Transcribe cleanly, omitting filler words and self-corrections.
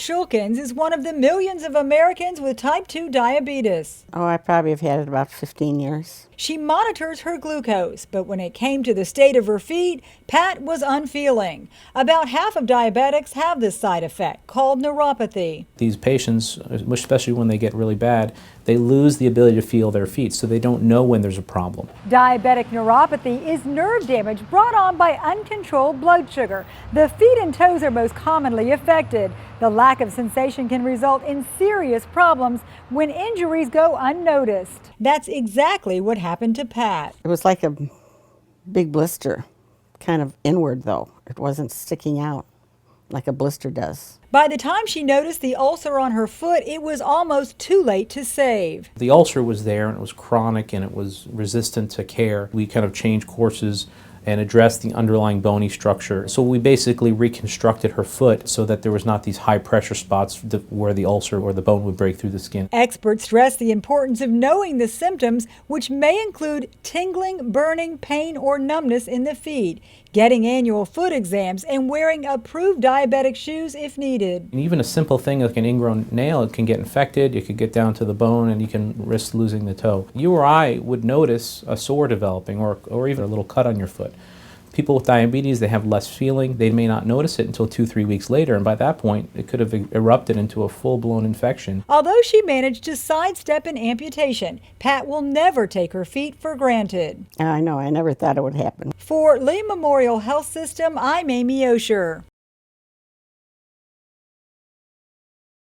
Schulkins is one of the millions of Americans with type 2 diabetes. Oh, I probably have had it about 15 years. She monitors her glucose, but when it came to the state of her feet, Pat was unfeeling. About half of diabetics have this side effect, called neuropathy. These patients, especially when they get really bad, they lose the ability to feel their feet, so they don't know when there's a problem. Diabetic neuropathy is nerve damage brought on by uncontrolled blood sugar. The feet and toes are most commonly affected. The lack of sensation can result in serious problems when injuries go unnoticed. That's exactly what happened to Pat. It was like a big blister, kind of inward though. It wasn't sticking out like a blister does. By the time she noticed the ulcer on her foot, it was almost too late to save. The ulcer was there and it was chronic and it was resistant to care. We kind of changed courses and addressed the underlying bony structure. So we basically reconstructed her foot so that there was not these high pressure spots where the ulcer or the bone would break through the skin. Experts stress the importance of knowing the symptoms, which may include tingling, burning, pain, or numbness in the feet, getting annual foot exams, and wearing approved diabetic shoes if needed. And even a simple thing like an ingrown nail, it can get infected, it could get down to the bone, and you can risk losing the toe. You or I would notice a sore developing or even a little cut on your foot. People with diabetes, they have less feeling. They may not notice it until 2-3 weeks later, and by that point, it could have erupted into a full-blown infection. Although she managed to sidestep an amputation, Pat will never take her feet for granted. I know, I never thought it would happen. For Lee Memorial Health System, I'm Amy Osher.